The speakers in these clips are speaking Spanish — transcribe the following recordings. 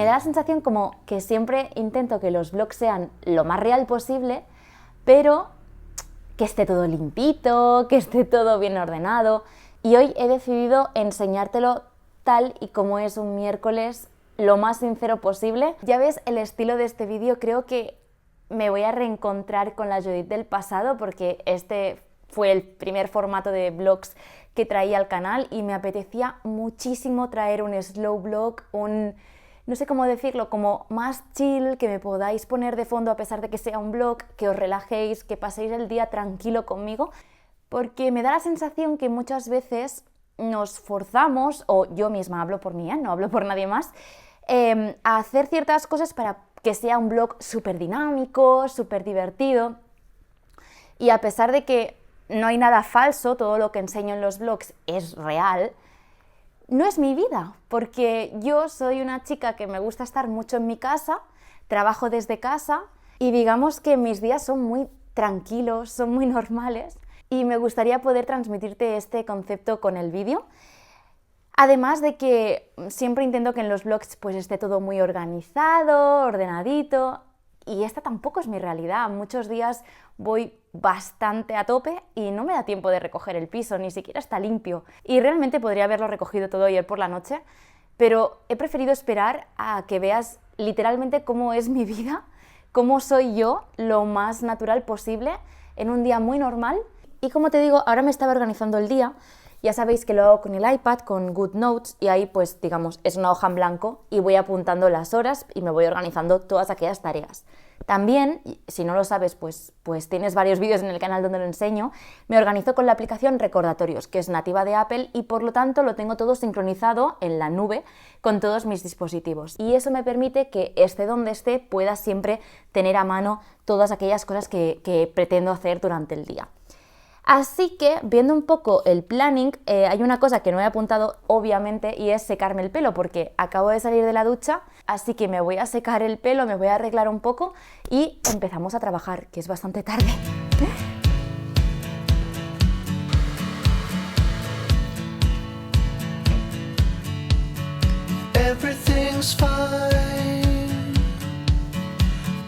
da la sensación como que siempre intento que los vlogs sean lo más real posible, pero que esté todo limpito, que esté todo bien ordenado. Y hoy he decidido enseñártelo tal y como es un miércoles, lo más sincero posible. Ya ves el estilo de este vídeo, creo que me voy a reencontrar con la Judith del pasado porque este fue el primer formato de vlogs que traía al canal y me apetecía muchísimo traer un slow vlog, no sé cómo decirlo, como más chill, que me podáis poner de fondo a pesar de que sea un vlog, que os relajéis, que paséis el día tranquilo conmigo, porque me da la sensación que muchas veces nos forzamos, o yo misma hablo por mí, no hablo por nadie más, a hacer ciertas cosas para que sea un vlog súper dinámico, súper divertido, y a pesar de que no hay nada falso, todo lo que enseño en los vlogs es real, no es mi vida, porque yo soy una chica que me gusta estar mucho en mi casa, trabajo desde casa y digamos que mis días son muy tranquilos, son muy normales y me gustaría poder transmitirte este concepto con el vídeo. Además de que siempre intento que en los vlogs pues esté todo muy organizado, ordenadito, y esta tampoco es mi realidad. Muchos días voy bastante a tope y no me da tiempo de recoger el piso, ni siquiera está limpio. Y realmente podría haberlo recogido todo ayer por la noche, pero he preferido esperar a que veas literalmente cómo es mi vida, cómo soy yo, lo más natural posible, en un día muy normal. Y como te digo, ahora me estaba organizando el día. Ya sabéis que lo hago con el iPad, con GoodNotes, y ahí pues digamos es una hoja en blanco y voy apuntando las horas y me voy organizando todas aquellas tareas. También, si no lo sabes, pues tienes varios vídeos en el canal donde lo enseño, me organizo con la aplicación Recordatorios, que es nativa de Apple y por lo tanto lo tengo todo sincronizado en la nube con todos mis dispositivos. Y eso me permite que esté donde esté pueda siempre tener a mano todas aquellas cosas que pretendo hacer durante el día. Así que, viendo un poco el planning, hay una cosa que no he apuntado, obviamente, y es secarme el pelo, porque acabo de salir de la ducha, así que me voy a secar el pelo, me voy a arreglar un poco y empezamos a trabajar, que es bastante tarde. Everything's fine.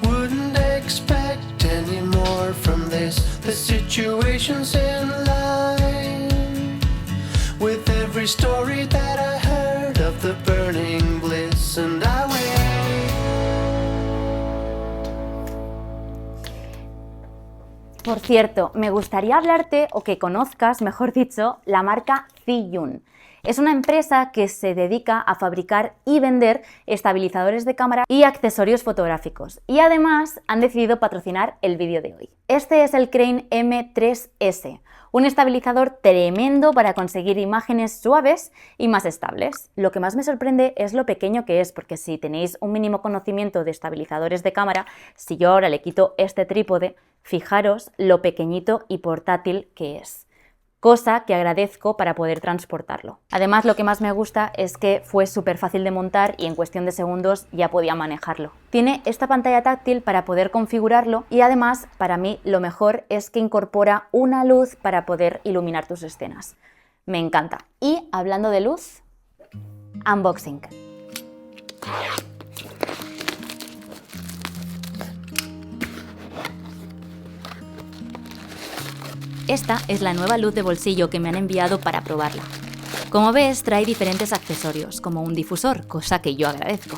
Wouldn't expect any more from this. The situation's in line with every story that I heard of the burning bliss, and I wait. Por cierto, me gustaría hablarte, o que conozcas, mejor dicho, la marca Zhiyun. Es una empresa que se dedica a fabricar y vender estabilizadores de cámara y accesorios fotográficos. Y además han decidido patrocinar el vídeo de hoy. Este es el Crane M3S, un estabilizador tremendo para conseguir imágenes suaves y más estables. Lo que más me sorprende es lo pequeño que es, porque si tenéis un mínimo conocimiento de estabilizadores de cámara, si yo ahora le quito este trípode, fijaros lo pequeñito y portátil que es. Cosa que agradezco para poder transportarlo. Además, lo que más me gusta es que fue súper fácil de montar y en cuestión de segundos ya podía manejarlo. Tiene esta pantalla táctil para poder configurarlo y además, para mí, lo mejor es que incorpora una luz para poder iluminar tus escenas. Me encanta. Y hablando de luz, unboxing. Esta es la nueva luz de bolsillo que me han enviado para probarla. Como ves, trae diferentes accesorios, como un difusor, cosa que yo agradezco.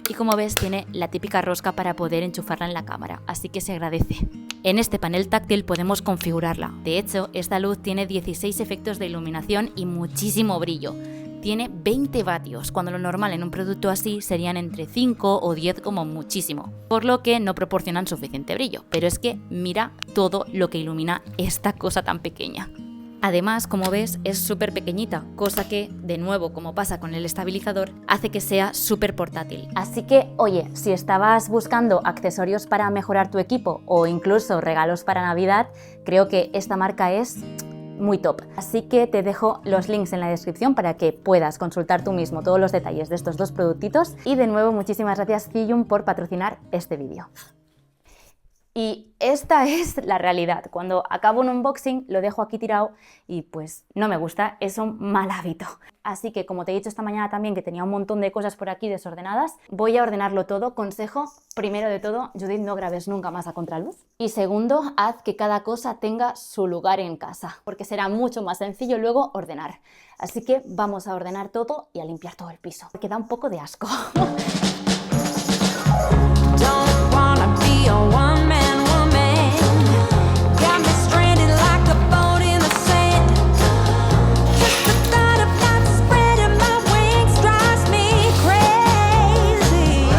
Y como ves, tiene la típica rosca para poder enchufarla en la cámara, así que se agradece. En este panel táctil podemos configurarla. De hecho, esta luz tiene 16 efectos de iluminación y muchísimo brillo. Tiene 20 vatios, cuando lo normal en un producto así serían entre 5 o 10 como muchísimo, por lo que no proporcionan suficiente brillo. Pero es que mira todo lo que ilumina esta cosa tan pequeña. Además, como ves, es súper pequeñita, cosa que, de nuevo, como pasa con el estabilizador, hace que sea súper portátil. Así que, oye, si estabas buscando accesorios para mejorar tu equipo o incluso regalos para Navidad, creo que esta marca es muy top. Así que te dejo los links en la descripción para que puedas consultar tú mismo todos los detalles de estos dos productitos. Y de nuevo, muchísimas gracias Zhiyun por patrocinar este vídeo. Y esta es la realidad. Cuando acabo un unboxing lo dejo aquí tirado y pues no me gusta, es un mal hábito. Así que como te he dicho esta mañana también que tenía un montón de cosas por aquí desordenadas, voy a ordenarlo todo. Consejo, primero de todo, Judith, no grabes nunca más a contraluz. Y segundo, haz que cada cosa tenga su lugar en casa, porque será mucho más sencillo luego ordenar. Así que vamos a ordenar todo y a limpiar todo el piso, porque da un poco de asco. Don't wanna be a one-man woman. Got me stranded like a boat in the sand. Just the thought of not spreading my wings drives me crazy.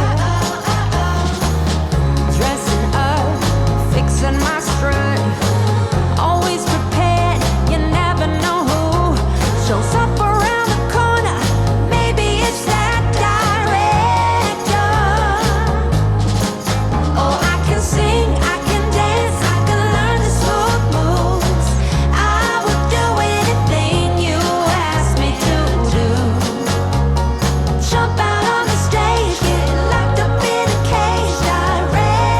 Dressing up, fixing my strut. Always prepared, you never know who shows up around the corner. Maybe it's that director. Oh, I can sing, I can dance, I can learn the smooth moves. I would do anything you ask me to do. Jump out on the stage, get locked up in a cage, director.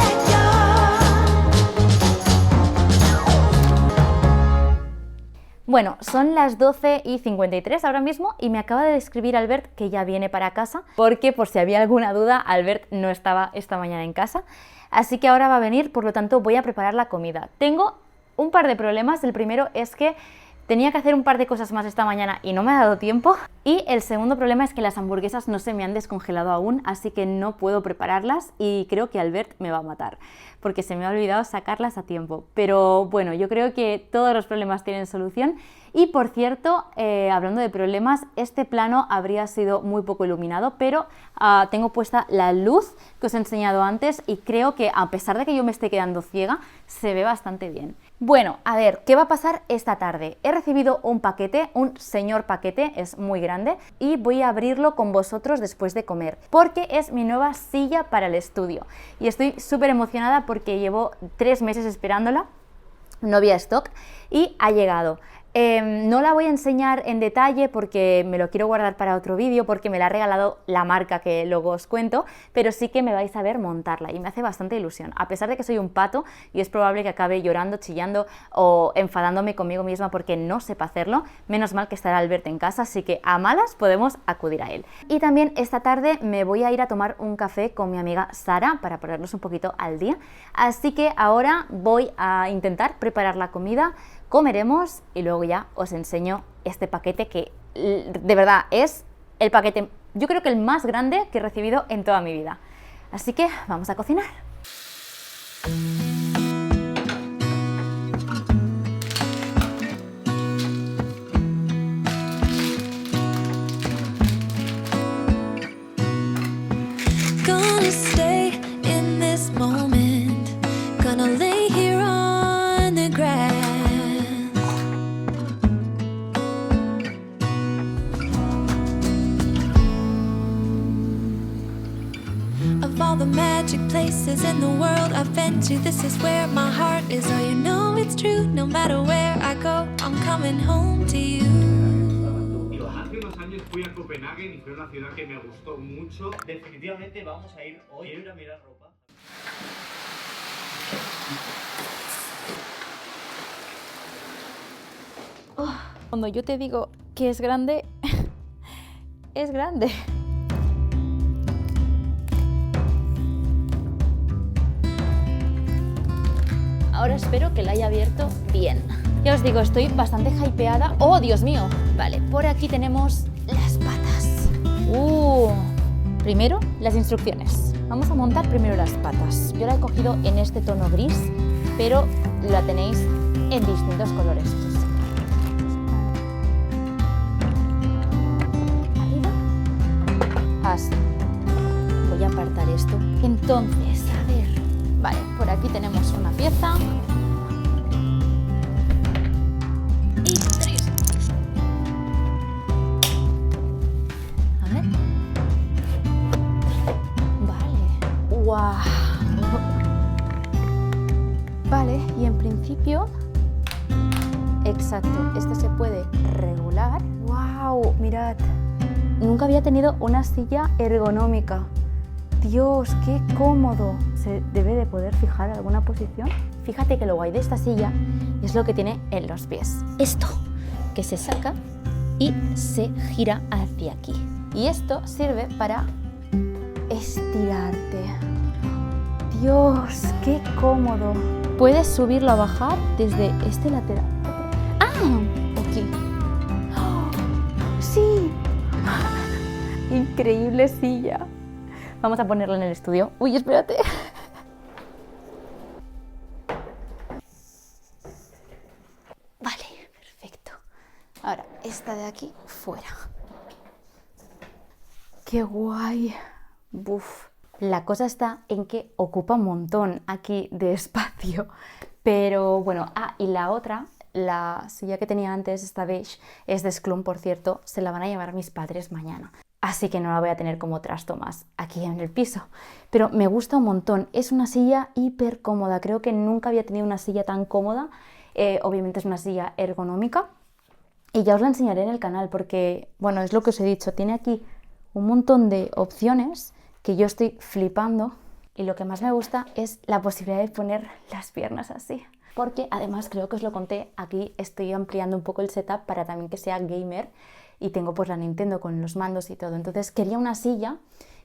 Bueno, son las 12:53 ahora mismo y me acaba de escribir Albert que ya viene para casa, porque por si había alguna duda, Albert no estaba esta mañana en casa, así que ahora va a venir, por lo tanto voy a preparar la comida. Tengo un par de problemas. El primero es que tenía que hacer un par de cosas más esta mañana y no me ha dado tiempo. Y el segundo problema es que las hamburguesas no se me han descongelado aún, así que no puedo prepararlas y creo que Albert me va a matar, porque se me ha olvidado sacarlas a tiempo. Pero bueno, yo creo que todos los problemas tienen solución. Y por cierto, hablando de problemas, este plano habría sido muy poco iluminado, pero tengo puesta la luz que os he enseñado antes y creo que a pesar de que yo me esté quedando ciega, se ve bastante bien. Bueno, a ver, ¿qué va a pasar esta tarde? He recibido un paquete, un señor paquete, es muy grande, y voy a abrirlo con vosotros después de comer, porque es mi nueva silla para el estudio. Y estoy súper emocionada porque llevo 3 meses esperándola, no había stock, y ha llegado. No la voy a enseñar en detalle porque me lo quiero guardar para otro vídeo, porque me la ha regalado la marca que luego os cuento, pero sí que me vais a ver montarla y me hace bastante ilusión, a pesar de que soy un pato y es probable que acabe llorando, chillando o enfadándome conmigo misma porque no sepa hacerlo. Menos mal que estará Albert en casa, así que a malas podemos acudir a él. Y también esta tarde me voy a ir a tomar un café con mi amiga Sara para ponernos un poquito al día, así que ahora voy a intentar preparar la comida, comeremos y luego ya os enseño este paquete que de verdad es el paquete, yo creo que el más grande que he recibido en toda mi vida. Así que vamos a cocinar. Gonna stay in this moment. Gonna lay here on the grass. Of all the magic places in the world I've been to, this is where my heart is. Oh, you know it's true. No matter where I go, I'm coming home to you. Hace unos años fui a Copenhague y fue una ciudad que me gustó mucho. Definitivamente vamos a ir hoy. Quiero ir a mirar ropa. Cuando yo te digo que es grande, es grande. Ahora espero que la haya abierto bien. Ya os digo, estoy bastante hypeada. ¡Oh, Dios mío! Vale, por aquí tenemos las patas. Primero, las instrucciones. Vamos a montar primero las patas. Yo la he cogido en este tono gris, pero la tenéis en distintos colores. Arriba. Así. Voy a apartar esto. Entonces, a ver. Vale, por aquí tenemos una pieza. Y 3. A ver. Vale. ¡Wow! Vale, y en principio... Exacto, esto se puede regular. ¡Wow! Mirad. Nunca había tenido una silla ergonómica. Dios, qué cómodo. se debe de poder fijar alguna posición. Fíjate que lo guay de esta silla es lo que tiene en los pies. Esto, que se saca y se gira hacia aquí. Y esto sirve para estirarte. Dios, qué cómodo. Puedes subirlo o bajar desde este lateral. ¡Ah! Aquí. ¡Oh! ¡Sí! Increíble silla. Vamos a ponerla en el estudio. Uy, espérate. Vale, perfecto. Ahora, esta de aquí, fuera. ¡Qué guay! Buf. La cosa está en que ocupa un montón aquí de espacio. Pero bueno, y la otra, la silla que tenía antes, esta beige, es de Schlum, por cierto, se la van a llevar mis padres mañana. Así que no la voy a tener como trasto más aquí en el piso. Pero me gusta un montón, es una silla hiper cómoda, creo que nunca había tenido una silla tan cómoda. Obviamente es una silla ergonómica y ya os la enseñaré en el canal porque, bueno, es lo que os he dicho, tiene aquí un montón de opciones que yo estoy flipando y lo que más me gusta es la posibilidad de poner las piernas así. Porque además, creo que os lo conté, aquí estoy ampliando un poco el setup para también que sea gamer y tengo pues la Nintendo con los mandos y todo. Entonces quería una silla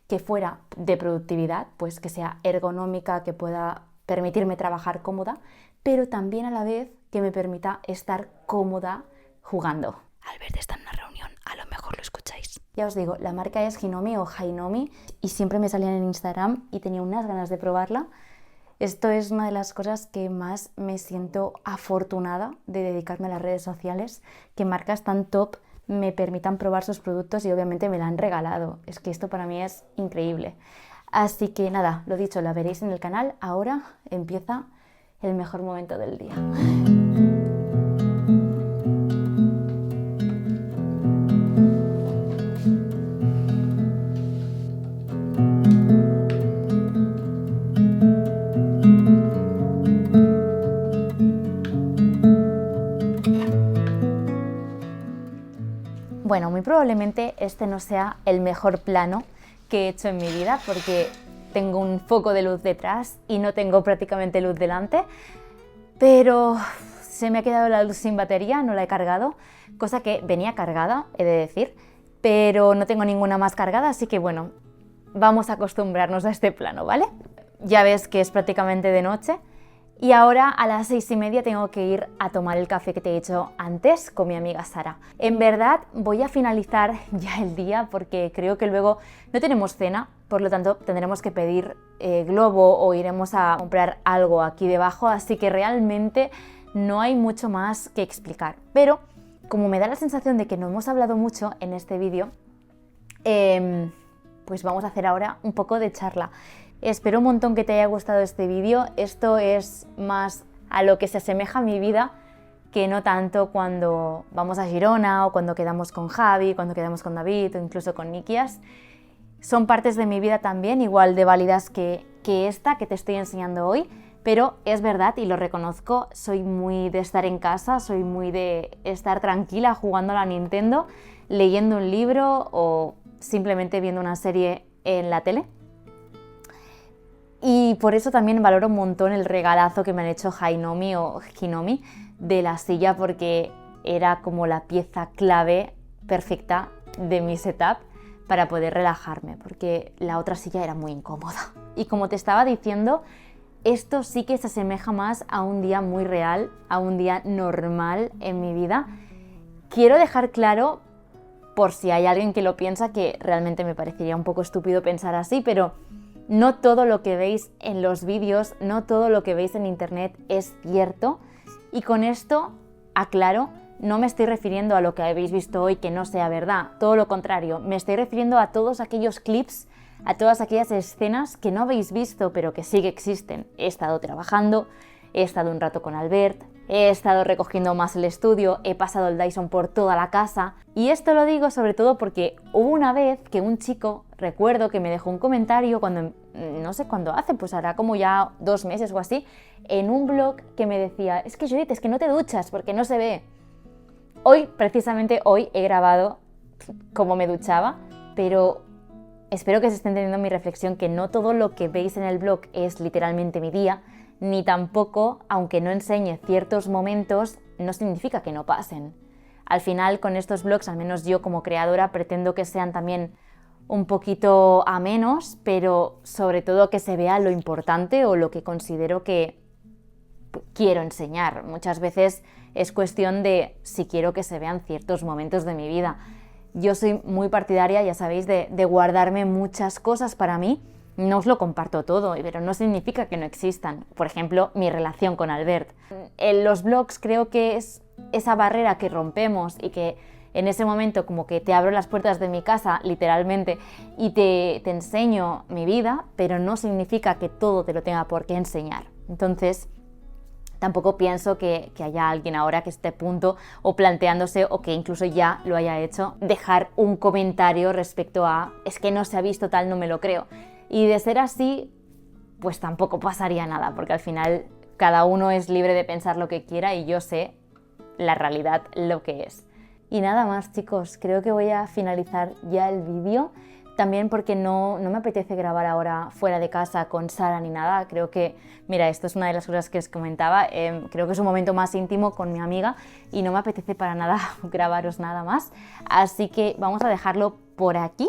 que fuera de productividad, pues que sea ergonómica, que pueda permitirme trabajar cómoda, pero también a la vez que me permita estar cómoda jugando. Albert está en una reunión, a lo mejor lo escucháis. Ya os digo, la marca es Hinomi o Hinomi y siempre me salían en Instagram y tenía unas ganas de probarla. Esto es una de las cosas que más me siento afortunada de dedicarme a las redes sociales, que marcas tan top me permitan probar sus productos y obviamente me la han regalado. Es que esto para mí es increíble. Así que nada, lo dicho, la veréis en el canal. Ahora empieza el mejor momento del día. Bueno, muy probablemente este no sea el mejor plano que he hecho en mi vida porque tengo un foco de luz detrás y no tengo prácticamente luz delante, pero se me ha quedado la luz sin batería, no la he cargado, cosa que venía cargada, he de decir, pero no tengo ninguna más cargada, así que bueno, vamos a acostumbrarnos a este plano, ¿vale? Ya ves que es prácticamente de noche. Y ahora a las 6:30 tengo que ir a tomar el café que te he dicho antes con mi amiga Sara. En verdad voy a finalizar ya el día porque creo que luego no tenemos cena, por lo tanto tendremos que pedir globo o iremos a comprar algo aquí debajo, así que realmente no hay mucho más que explicar. Pero como me da la sensación de que no hemos hablado mucho en este vídeo, pues vamos a hacer ahora un poco de charla. Espero un montón que te haya gustado este vídeo. Esto es más a lo que se asemeja a mi vida que no tanto cuando vamos a Girona o cuando quedamos con Javi, cuando quedamos con David o incluso con Nikias. Son partes de mi vida también, igual de válidas que esta que te estoy enseñando hoy, pero es verdad y lo reconozco, soy muy de estar en casa, soy muy de estar tranquila jugando a la Nintendo, leyendo un libro o simplemente viendo una serie en la tele. Y por eso también valoro un montón el regalazo que me han hecho Hinomi o Hinomi de la silla porque era como la pieza clave perfecta de mi setup para poder relajarme porque la otra silla era muy incómoda. Y como te estaba diciendo, esto sí que se asemeja más a un día muy real, a un día normal en mi vida. Quiero dejar claro, por si hay alguien que lo piensa, que realmente me parecería un poco estúpido pensar así, pero no todo lo que veis en los vídeos, no todo lo que veis en internet es cierto. Y con esto, aclaro, no me estoy refiriendo a lo que habéis visto hoy que no sea verdad. Todo lo contrario, me estoy refiriendo a todos aquellos clips, a todas aquellas escenas que no habéis visto pero que sí que existen. He estado trabajando, he estado un rato con Albert, he estado recogiendo más el estudio, he pasado el Dyson por toda la casa. Y esto lo digo sobre todo porque hubo una vez que un chico, recuerdo que me dejó un comentario cuando, no sé cuándo hace, pues hará como ya 2 meses o así, en un blog que me decía, es que Judith, es que no te duchas porque no se ve. Hoy, precisamente hoy, he grabado cómo me duchaba, pero espero que se esté entendiendo mi reflexión, que no todo lo que veis en el blog es literalmente mi día, ni tampoco, aunque no enseñe ciertos momentos, no significa que no pasen. Al final, con estos blogs, al menos yo como creadora, pretendo que sean también un poquito amenos, pero sobre todo que se vea lo importante o lo que considero que quiero enseñar. Muchas veces es cuestión de si quiero que se vean ciertos momentos de mi vida. Yo soy muy partidaria, ya sabéis, de guardarme muchas cosas para mí. No os lo comparto todo, pero no significa que no existan. Por ejemplo, mi relación con Albert. En los blogs creo que es esa barrera que rompemos y que en ese momento como que te abro las puertas de mi casa, literalmente, y te enseño mi vida, pero no significa que todo te lo tenga por qué enseñar. Entonces, tampoco pienso que haya alguien ahora que esté a punto o planteándose, o que incluso ya lo haya hecho, dejar un comentario respecto a es que no se ha visto tal, no me lo creo. Y de ser así, pues tampoco pasaría nada, porque al final cada uno es libre de pensar lo que quiera y yo sé la realidad, lo que es. Y nada más, chicos, creo que voy a finalizar ya el vídeo. También porque no me apetece grabar ahora fuera de casa con Sara ni nada. Creo que, mira, esto es una de las cosas que os comentaba, creo que es un momento más íntimo con mi amiga y no me apetece para nada grabaros nada más. Así que vamos a dejarlo por aquí.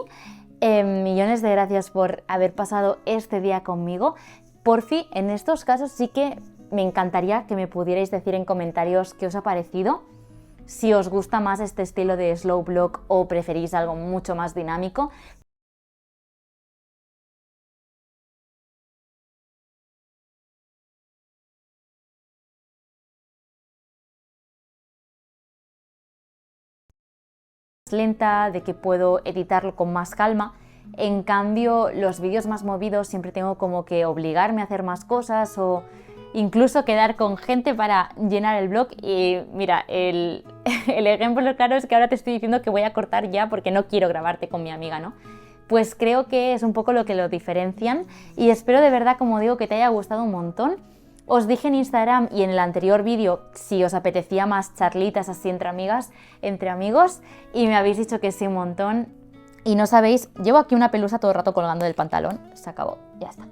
Millones de gracias por haber pasado este día conmigo. Por fin, en estos casos sí que me encantaría que me pudierais decir en comentarios qué os ha parecido. Si os gusta más este estilo de slow blog o preferís algo mucho más dinámico. Lenta, de que puedo editarlo con más calma. En cambio, los vídeos más movidos siempre tengo como que obligarme a hacer más cosas o incluso quedar con gente para llenar el blog. Y mira, el ejemplo claro es que ahora te estoy diciendo que voy a cortar ya porque no quiero grabarte con mi amiga, ¿no? Pues creo que es un poco lo que lo diferencian y espero de verdad, como digo, que te haya gustado un montón. Os dije en Instagram y en el anterior vídeo si os apetecía más charlitas así entre amigas, entre amigos, y me habéis dicho que sí un montón. Y no sabéis, llevo aquí una pelusa todo el rato colgando del pantalón, se acabó, ya está.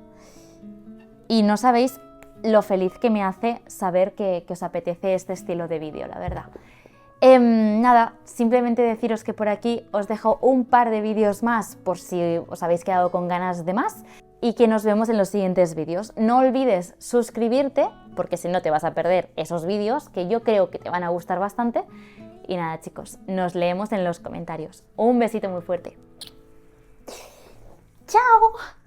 Y no sabéis lo feliz que me hace saber que os apetece este estilo de vídeo, la verdad. Nada, simplemente deciros que por aquí os dejo un par de vídeos más por si os habéis quedado con ganas de más y que nos vemos en los siguientes vídeos. No olvides suscribirte porque si no te vas a perder esos vídeos que yo creo que te van a gustar bastante. Y nada, chicos, nos leemos en los comentarios. Un besito muy fuerte. ¡Chao!